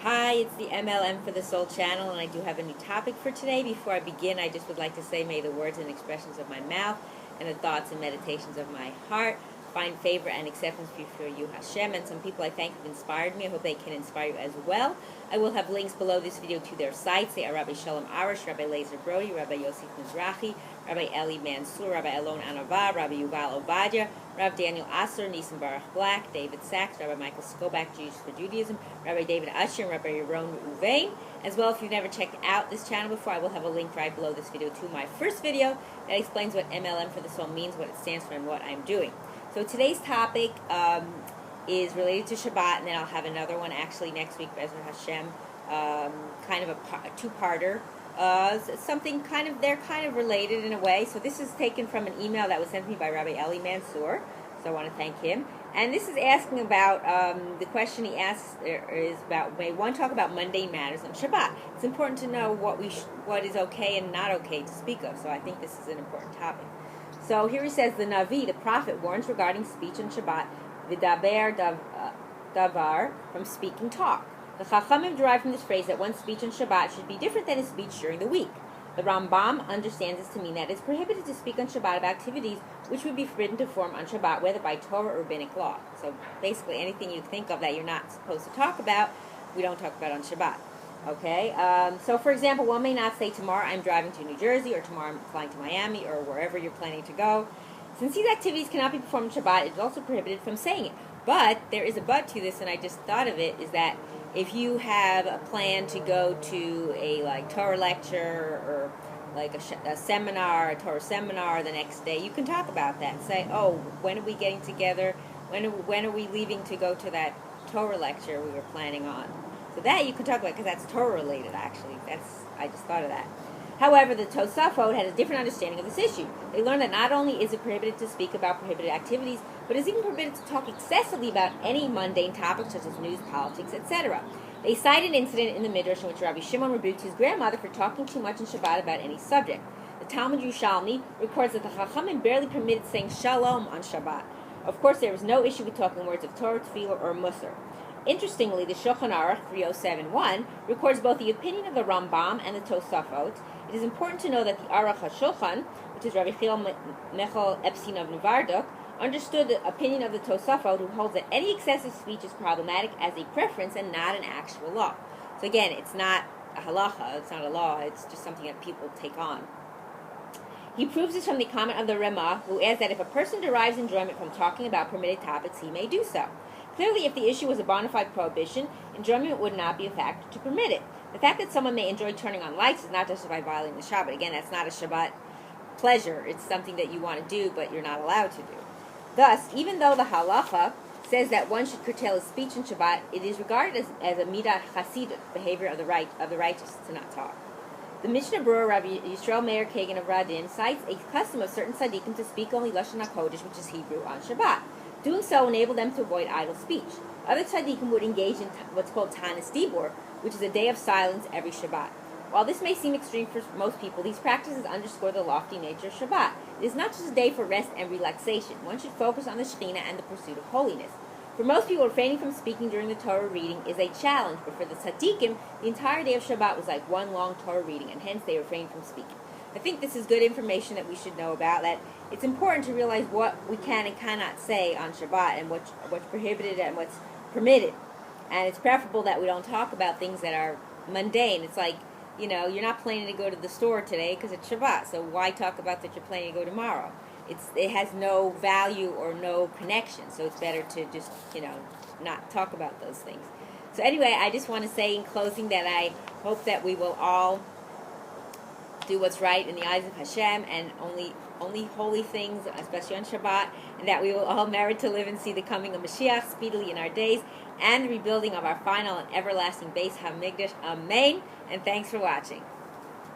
Hi, it's the M.L.M for the Soul channel, and I do have a new topic for today. Before I begin, I just would like to say, may the words and expressions of my mouth and the thoughts and meditations of my heart find favor and acceptance before you, Hashem. And some people I thank have inspired me. I hope they can inspire you as well. I will have links below this video to their sites. They are Rabbi Shalom Arush, Rabbi Lazer Brody, Rabbi Yosef Mizrahi, Rabbi Eli Mansour, Rabbi Alon Anava, Rabbi Yuval Ovadia, Rav Daniel Asor, Nisan Baruch Black, David Sachs, Rabbi Michael Skobach, Jews for Judaism, Rabbi David Asher, and Rabbi Yaron Uvein. As well, if you've never checked out this channel before, I will have a link right below this video to my first video that explains what M.L.M for the Soul means, what it stands for, and what I'm doing. So today's topic is related to Shabbat, and then I'll have another one actually next week, Be'ezer Hashem, kind of a two-parter. Something kind of, they're kind of related in a way. So this is taken from an email that was sent to me by Rabbi Eli Mansour, so I want to thank him. And this is asking about, the question he asks is about, may one talk about mundane matters on Shabbat? It's important to know what is okay and not okay to speak of, so I think this is an important topic. So here he says, the Navi, the prophet, warns regarding speech on Shabbat, v'daber davar, from speaking talk. The Chachamim derive from this phrase that one's speech on Shabbat should be different than his speech during the week. The Rambam understands this to mean that it's prohibited to speak on Shabbat of activities which would be forbidden to perform on Shabbat, whether by Torah or rabbinic law. So basically anything you think of that you're not supposed to talk about, we don't talk about on Shabbat. Okay, so for example, one may not say tomorrow I'm driving to New Jersey, or tomorrow I'm flying to Miami, or wherever you're planning to go. Since these activities cannot be performed on Shabbat, it is also prohibited from saying it. But there is a but to this, and I just thought of it, is that if you have a plan to go to a Torah lecture or like a seminar, a Torah seminar the next day, you can talk about that and say, oh, when are we getting together? When are we leaving to go to that Torah lecture we were planning on? So that you can talk about, because that's Torah related, actually. I just thought of that. However, the Tosafot had a different understanding of this issue. They learned that not only is it prohibited to speak about prohibited activities, but it's even prohibited to talk excessively about any mundane topics such as news, politics, etc. They cite an incident in the Midrash in which Rabbi Shimon rebuked his grandmother for talking too much in Shabbat about any subject. The Talmud Yerushalmi records that the Chachamim barely permitted saying Shalom on Shabbat. Of course, there was no issue with talking words of Torah, Tefillah, or Mussar. Interestingly, the Shulchan Aruch 3071 records both the opinion of the Rambam and the Tosafot. It is important to know that the Aruch HaShulchan, which is Rabbi Chil Mechel Epstein of Nevardok, understood the opinion of the Tosafot, who holds that any excessive speech is problematic as a preference and not an actual law. So again, it's not a halacha, it's not a law, it's just something that people take on. He proves this from the comment of the Rema, who adds that if a person derives enjoyment from talking about permitted topics, he may do so. Clearly, if the issue was a bona fide prohibition, enjoyment would not be a factor to permit it. The fact that someone may enjoy turning on lights is not justified by violating the Shabbat. Again, that's not a Shabbat pleasure. It's something that you want to do, but you're not allowed to do. Thus, even though the halacha says that one should curtail his speech in Shabbat, it is regarded as a midah chasidut, behavior of the righteous, to not talk. The Mishnah Berurah, Rabbi Yisrael Meir Kagan of Radin, cites a custom of certain tzaddikim to speak only Lashon HaKodesh, which is Hebrew, on Shabbat. Doing so enabled them to avoid idle speech. Other tzaddikim would engage in what's called Tanis Dibur, which is a day of silence every Shabbat. While this may seem extreme for most people, these practices underscore the lofty nature of Shabbat. It is not just a day for rest and relaxation. One should focus on the Shekhinah and the pursuit of holiness. For most people, refraining from speaking during the Torah reading is a challenge, but for the tzaddikim, the entire day of Shabbat was like one long Torah reading, and hence they refrained from speaking. I think this is good information that we should know about, that it's important to realize what we can and cannot say on Shabbat and what's prohibited and what's permitted. And it's preferable that we don't talk about things that are mundane. It's like, you're not planning to go to the store today because it's Shabbat, so why talk about that you're planning to go tomorrow? It has no value or no connection, so it's better to just, not talk about those things. So anyway, I just want to say in closing that I hope that we will all do what's right in the eyes of Hashem, and only holy things, especially on Shabbat, and that we will all merit to live and see the coming of Mashiach speedily in our days, and the rebuilding of our final and everlasting Beis HaMikdash. Amen. And thanks for watching.